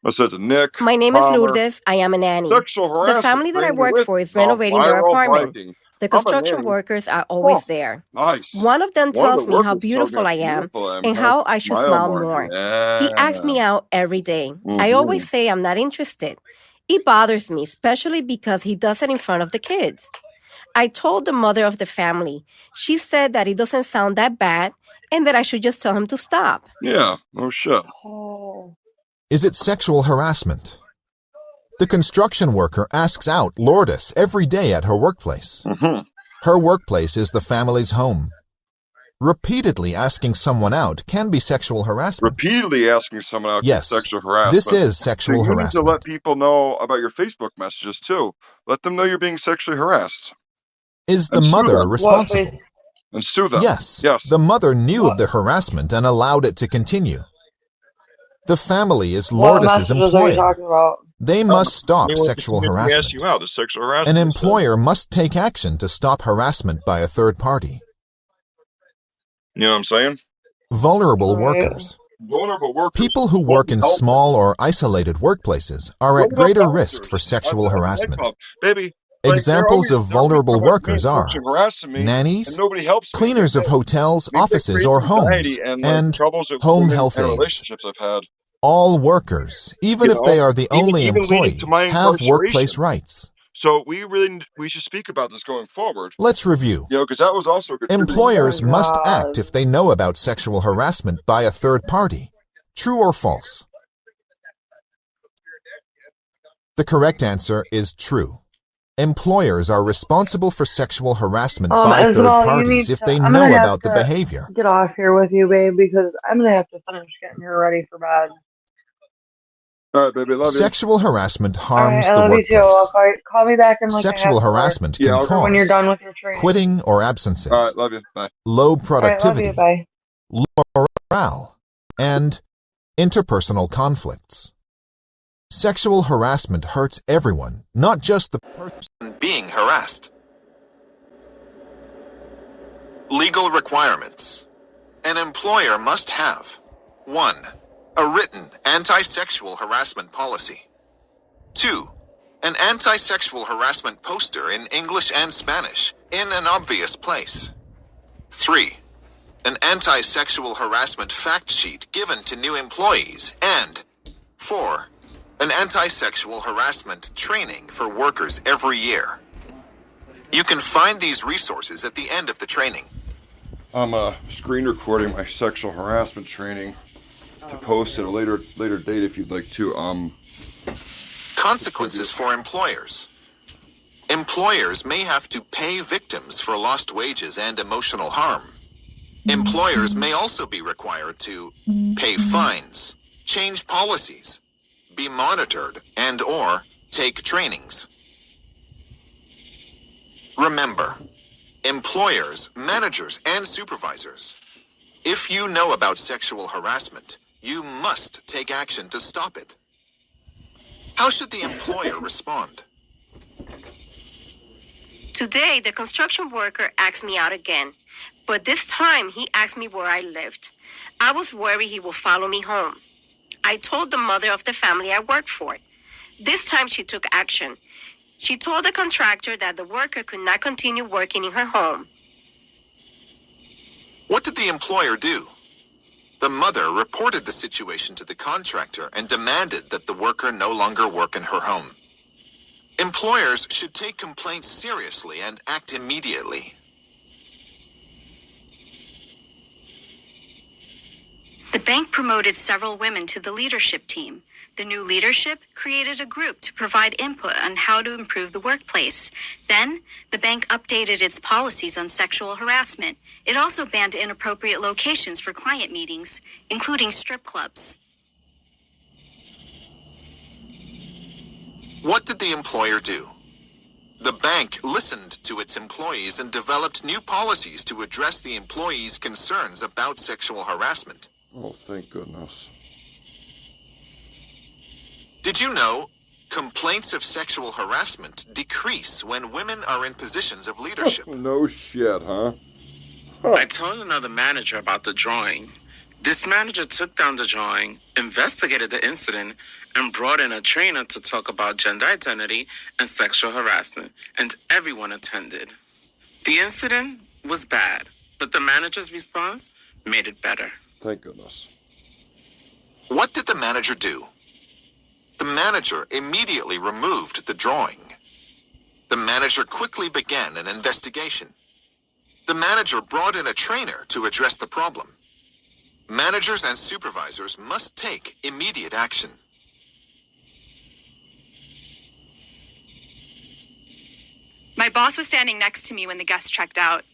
I said to Nick. My name is Palmer, Lourdes. I am a nanny. Sexual harassment. The family that I training work with for is renovating their viral apartment. Viking. The I'm a construction nanny. workers are always Oh, there. Nice. One of them One of tells the me how workers beautiful told me I how am beautiful I am. and Can how I should smile smile more? more. Yeah. He asks me out every day. I Mhm. always say I'm not interested. It bothers me, especially because he does it in front of the kids. I told the mother of the family. She said that it doesn't sound that bad and that I should just tell him to stop. Yeah. No shit. Oh. Is it sexual harassment? The construction worker asks out Lourdes every day at her workplace. Her workplace is the family's home. Repeatedly asking someone out can be sexual harassment. Repeatedly asking someone out Yes, is sexual harassment. this is sexual so you harassment. need to let people know about your Facebook messages too. Let them know you're being sexually harassed. Is the mother responsible? And sue them. Yes, the mother knew of the harassment and allowed it to continue. The family is Lourdes' employer. They must stop sexual harassment. You out, the sexual harassment. An employer must take action to stop harassment by a third party. You know what I'm saying? Vulnerable workers. Vulnerable workers. People who work in small or isolated workplaces are at greater risk for sexual harassment. Baby, examples of vulnerable workers are nannies, cleaners of hotels, offices, or homes, and home health aides. All workers, even if they are the only employee, have workplace rights. So we should speak about this going forward. Let's review. Because that was also a good Employers must act if they know about sexual harassment by a third party. True or false? The correct answer is true. Employers are responsible for sexual harassment by third parties if they know about the behavior. Get off here with you, babe, because I'm going to have to finish getting her ready for bed. All right, baby, love you. Sexual harassment harms I the love workplace. you too. Call me back in like Sexual harassment can cause when you're done with your training. quitting or absences, All right, love you. Bye. low productivity, All right, love you. Bye. low morale, and interpersonal conflicts. Sexual harassment hurts everyone, not just the person being harassed. Legal requirements. An employer must have 1. A written anti-sexual harassment policy. 2. An anti-sexual harassment poster in English and Spanish in an obvious place. 3. An anti-sexual harassment fact sheet given to new employees. And 4. An anti-sexual harassment training for workers every year. You can find these resources at the end of the training. I'm screen recording my sexual harassment training to post at a later date if you'd like to. Consequences for employers. Employers may have to pay victims for lost wages and emotional harm. Employers may also be required to pay fines, change policies, be monitored, and/or take trainings. Remember, employers, managers, and supervisors, if you know about sexual harassment, you must take action to stop it. How should the employer respond? Today, the construction worker asked me out again, but this time he asked me where I lived. I was worried he would follow me home. I told the mother of the family I worked for. This time she took action. She told the contractor that the worker could not continue working in her home. What did the employer do? The mother reported the situation to the contractor and demanded that the worker no longer work in her home. Employers should take complaints seriously and act immediately. The bank promoted several women to the leadership team. The new leadership created a group to provide input on how to improve the workplace. Then, the bank updated its policies on sexual harassment. It also banned inappropriate locations for client meetings, including strip clubs. What did the employer do? The bank listened to its employees and developed new policies to address the employees' concerns about sexual harassment. Oh, thank goodness. Did you know complaints of sexual harassment decrease when women are in positions of leadership? No shit, huh? I told another manager about the drawing. This manager took down the drawing, investigated the incident, and brought in a trainer to talk about gender identity and sexual harassment, and everyone attended. The incident was bad, but the manager's response made it better. Thank goodness. What did the manager do? The manager immediately removed the drawing. The manager quickly began an investigation. The manager brought in a trainer to address the problem. Managers and supervisors must take immediate action. My boss was standing next to me when the guest checked out.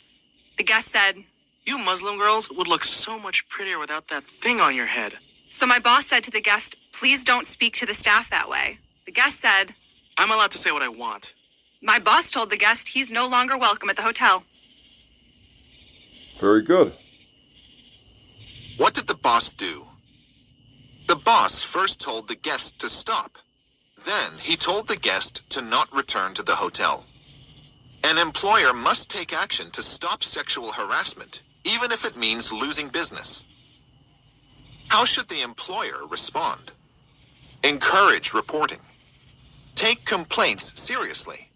The guest said, "You Muslim girls would look so much prettier without that thing on your head." So my boss said to the guest, "Please don't speak to the staff that way." The guest said, "I'm allowed to say what I want." My boss told the guest he's no longer welcome at the hotel. Very good. What did the boss do? The boss first told the guest to stop. Then he told the guest to not return to the hotel. An employer must take action to stop sexual harassment, even if it means losing business. How should the employer respond? Encourage reporting. Take complaints seriously.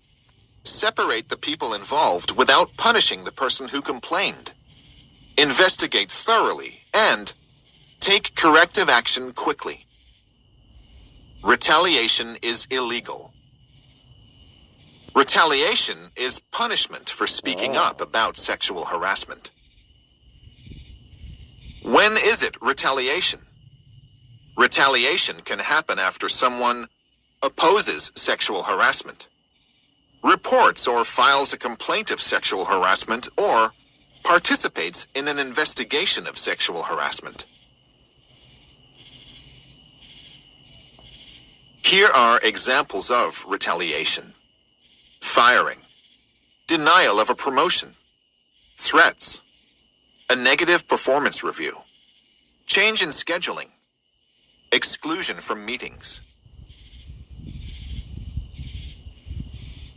Separate the people involved without punishing the person who complained. Investigate thoroughly and take corrective action quickly. Retaliation is illegal. Retaliation is punishment for speaking up about sexual harassment. When is it retaliation? Retaliation can happen after someone opposes sexual harassment, reports or files a complaint of sexual harassment, or participates in an investigation of sexual harassment. Here are examples of retaliation: firing, denial of a promotion, threats, a negative performance review, change in scheduling, exclusion from meetings.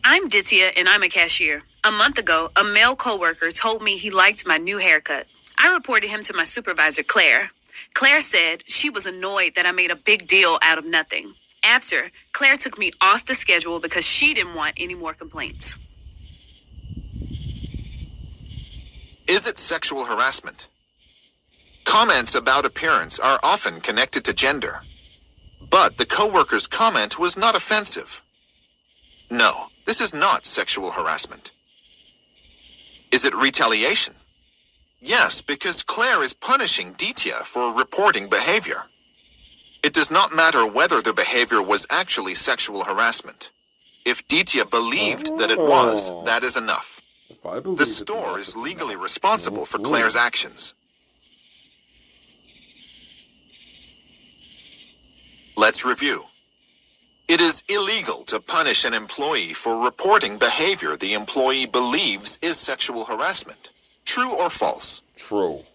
I'm Ditya and I'm a cashier. A month ago, a male coworker told me he liked my new haircut. I reported him to my supervisor, Claire. Claire said she was annoyed that I made a big deal out of nothing. After, Claire took me off the schedule because she didn't want any more complaints. Is it sexual harassment? Comments about appearance are often connected to gender, but the coworker's comment was not offensive. No, this is not sexual harassment. Is it retaliation? Yes, because Claire is punishing Ditya for reporting behavior. It does not matter whether the behavior was actually sexual harassment. If Ditya believed that it was, that is enough. The store is legally responsible for Claire's actions. Let's review. It is illegal to punish an employee for reporting behavior the employee believes is sexual harassment. True or false? True.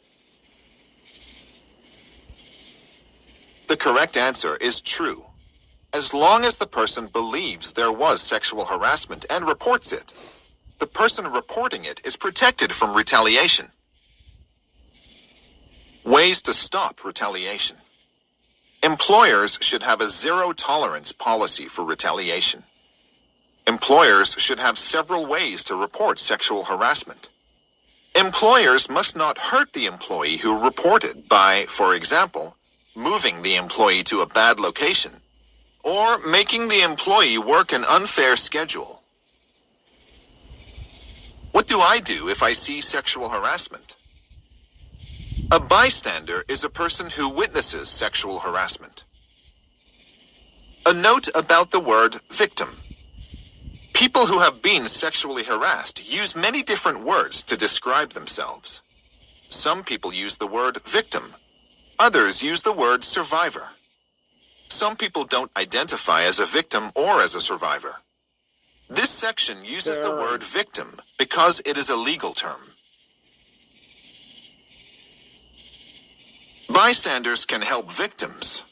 The correct answer is true. As long as the person believes there was sexual harassment and reports it, the person reporting it is protected from retaliation. Ways to stop retaliation. Employers should have a zero-tolerance policy for retaliation. Employers should have several ways to report sexual harassment. Employers must not hurt the employee who reported by, for example, moving the employee to a bad location, or making the employee work an unfair schedule. What do I do if I see sexual harassment? A bystander is a person who witnesses sexual harassment. A note about the word victim. People who have been sexually harassed use many different words to describe themselves. Some people use the word victim. Others use the word survivor. Some people don't identify as a victim or as a survivor. This section uses the word victim because it is a legal term. Bystanders can help victims.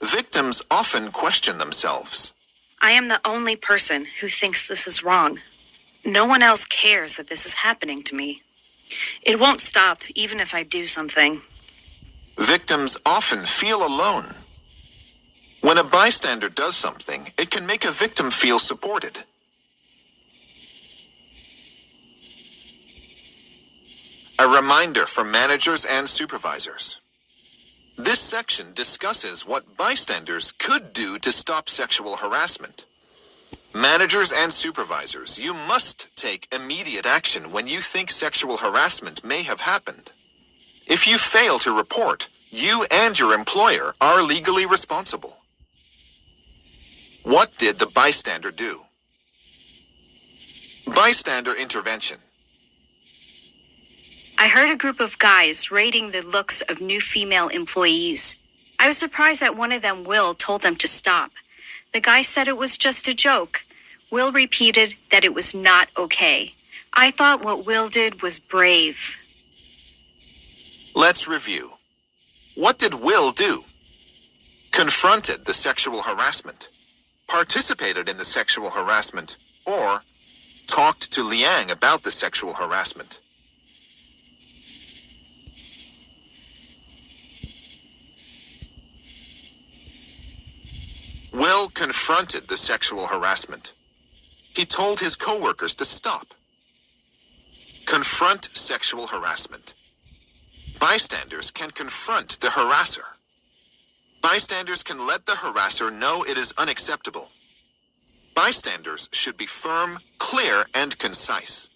Victims often question themselves. I am the only person who thinks this is wrong. No one else cares that this is happening to me. It won't stop even if I do something. Victims often feel alone. When a bystander does something, it can make a victim feel supported. A reminder for managers and supervisors. This section discusses what bystanders could do to stop sexual harassment. Managers and supervisors, you must take immediate action when you think sexual harassment may have happened. If you fail to report, you and your employer are legally responsible. What did the bystander do? Bystander intervention. I heard a group of guys rating the looks of new female employees. I was surprised that one of them, Will, told them to stop. The guy said it was just a joke. Will repeated that it was not okay. I thought what Will did was brave. Let's review. What did Will do? Confronted the sexual harassment, participated in the sexual harassment, or talked to Liang about the sexual harassment. Will confronted the sexual harassment. He told his coworkers to stop. Confront sexual harassment. Bystanders can confront the harasser. Bystanders can let the harasser know it is unacceptable. Bystanders should be firm, clear, and concise.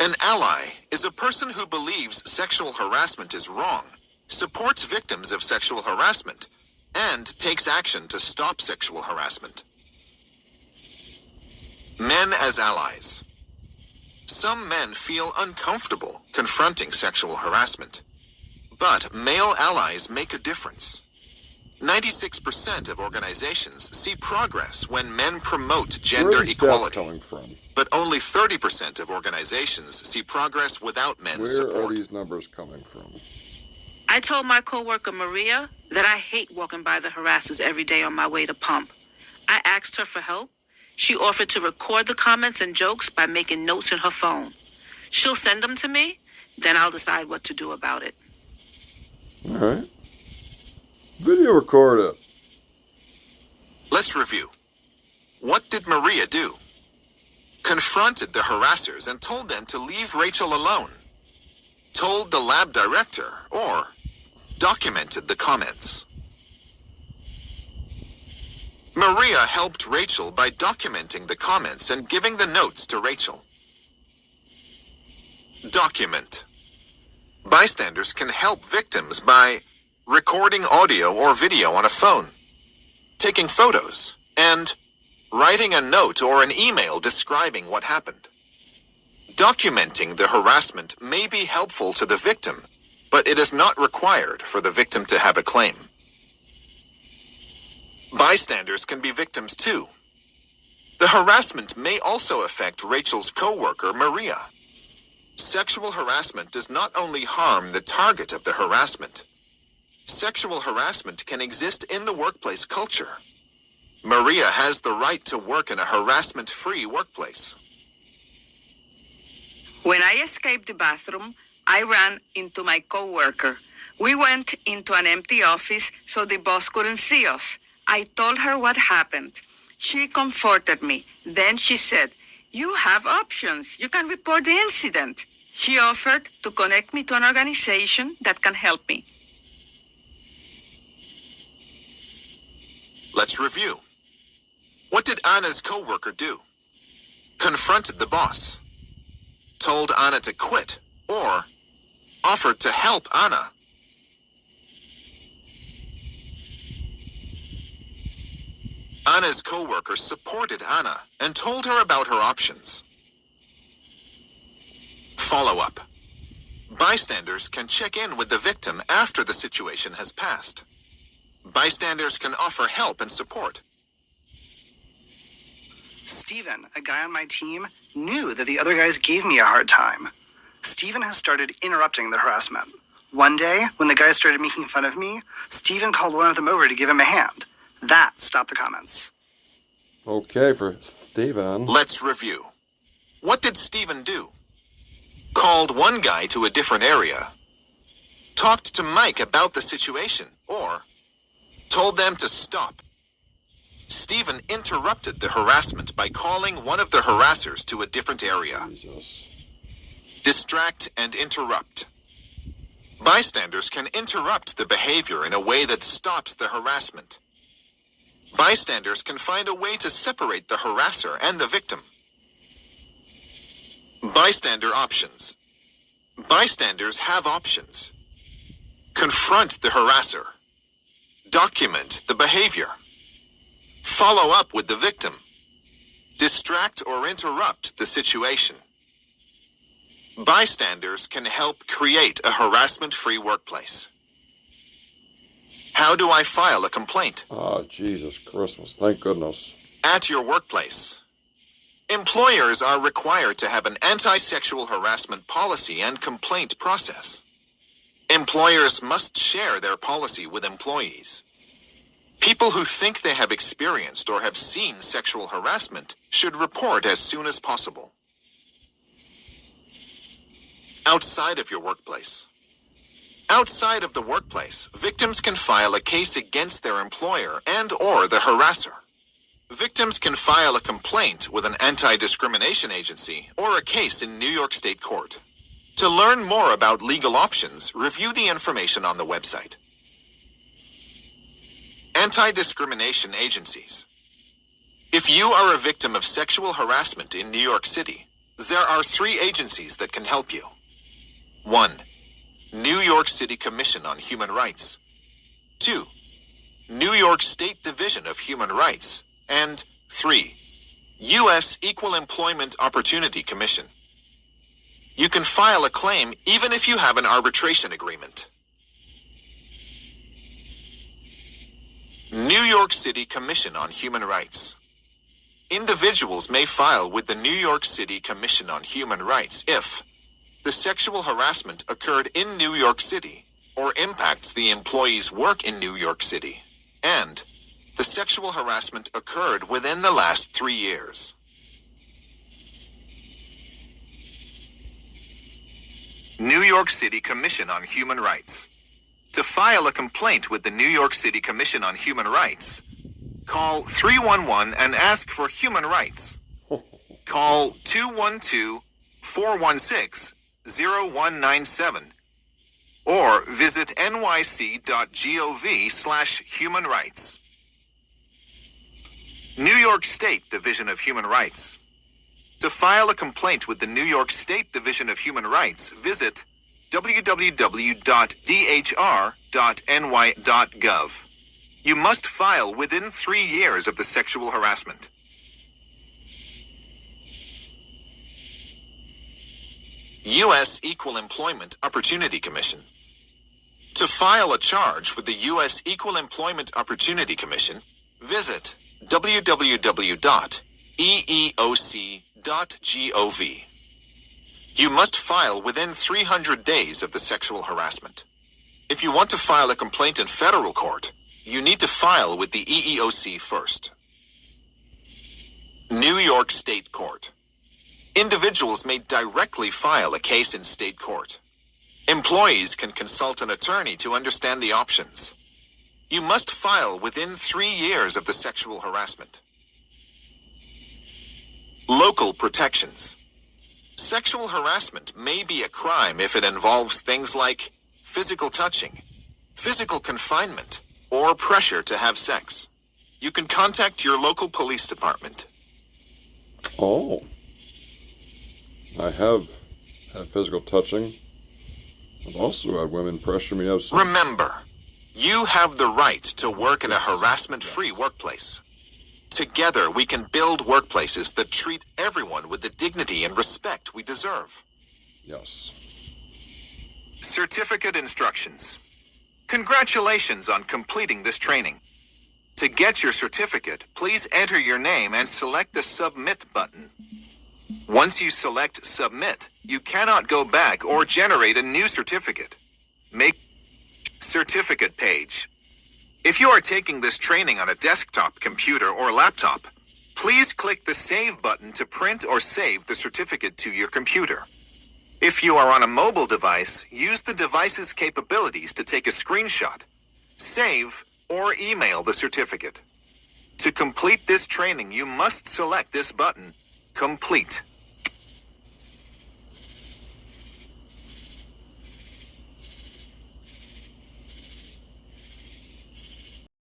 An ally is a person who believes sexual harassment is wrong, supports victims of sexual harassment, and takes action to stop sexual harassment. Men as allies. Some men feel uncomfortable confronting sexual harassment, but male allies make a difference. 96% of organizations see progress when men promote gender equality, but only 30% of organizations see progress without men's support. Where are these numbers coming from? I told my coworker Maria that I hate walking by the harassers every day on my way to pump. I asked her for help. She offered to record the comments and jokes by making notes in her phone. She'll send them to me, then I'll decide what to do about it. All right. Video record it. Let's review. What did Maria do? Confronted the harassers and told them to leave Rachel alone. Told the lab director, or documented the comments. Maria helped Rachel by documenting the comments and giving the notes to Rachel. Document. Bystanders can help victims by recording audio or video on a phone, taking photos, and writing a note or an email describing what happened. Documenting the harassment may be helpful to the victim, but it is not required for the victim to have a claim. Bystanders can be victims too. The harassment may also affect Rachel's coworker, Maria. Sexual harassment does not only harm the target of the harassment. Sexual harassment can exist in the workplace culture. Maria has the right to work in a harassment-free workplace. When I escaped the bathroom, I ran into my coworker. We went into an empty office so the boss couldn't see us. I told her what happened. She comforted me. Then she said, "You have options. You can report the incident." She offered to connect me to an organization that can help me. Let's review. What did Anna's coworker do? Confronted the boss. Told Anna to quit, or offered to help Anna. Anna's coworker supported Anna and told her about her options. Follow-up. Bystanders can check in with the victim after the situation has passed. Bystanders can offer help and support. Steven, a guy on my team, knew that the other guys gave me a hard time. Steven has started interrupting the harassment. One day, when the guys started making fun of me, Steven called one of them over to give him a hand. That stopped the comments. Okay, for Steven. Let's review. What did Steven do? Called one guy to a different area. Talked to Mike about the situation, or told them to stop. Steven interrupted the harassment by calling one of the harassers to a different area. Jesus. Distract and interrupt. Bystanders can interrupt the behavior in a way that stops the harassment. Bystanders can find a way to separate the harasser and the victim. Bystander options. Bystanders have options. Confront the harasser. Document the behavior. Follow up with the victim. distract or interrupt the situation. Bystanders can help create a harassment-free workplace. How do I file a complaint? Jesus Christmas, thank goodness. At your workplace. Employers are required to have an anti-sexual harassment policy and complaint process. Employers must share their policy with employees. People who think they have experienced or have seen sexual harassment should report as soon as possible. Outside of your workplace. Outside of the workplace, victims can file a case against their employer and/or the harasser. Victims can file a complaint with an anti-discrimination agency or a case in New York State Court. To learn more about legal options, review the information on the website. Anti-discrimination agencies. If you are a victim of sexual harassment in New York City, there are 3 agencies that can help you. 1. New York City Commission on Human Rights. 2. New York State Division of Human Rights. And 3. U.S. Equal Employment Opportunity Commission. You can file a claim even if you have an arbitration agreement. New York City Commission on Human Rights. Individuals may file with the New York City Commission on Human Rights if the sexual harassment occurred in New York City or impacts the employee's work in New York City, and the sexual harassment occurred within the last 3 years. New York City Commission on Human Rights. To file a complaint with the New York City Commission on Human Rights, call 311 and ask for human rights. Call 212-416-0197 or visit nyc.gov/human rights. New York State Division of Human Rights. To file a complaint with the New York State Division of Human Rights, visit www.dhr.ny.gov. You must file within 3 years of the sexual harassment. U.S. Equal Employment Opportunity Commission. To file a charge with the U.S. Equal Employment Opportunity Commission, visit www.eeoc.gov. You must file within 300 days of the sexual harassment. If you want to file a complaint in federal court, you need to file with the EEOC first. New York State Court. Individuals may directly file a case in state court. Employees can consult an attorney to understand the options. You must file within 3 years of the sexual harassment. Local protections. Sexual harassment may be a crime if it involves things like physical touching, physical confinement, or pressure to have sex. You can contact your local police department. Oh. I have had physical touching. I've also had women pressure me to have sex. Remember, you have the right to work in a harassment-free workplace. Together, we can build workplaces that treat everyone with the dignity and respect we deserve. Yes. Certificate instructions. Congratulations on completing this training. To get your certificate, please enter your name and select the Submit button. Once you select Submit, you cannot go back or generate a new certificate. Make certificate page. If you are taking this training on a desktop computer or laptop, please click the Save button to print or save the certificate to your computer. If you are on a mobile device, use the device's capabilities to take a screenshot, save, or email the certificate. To complete this training, you must select this button, Complete.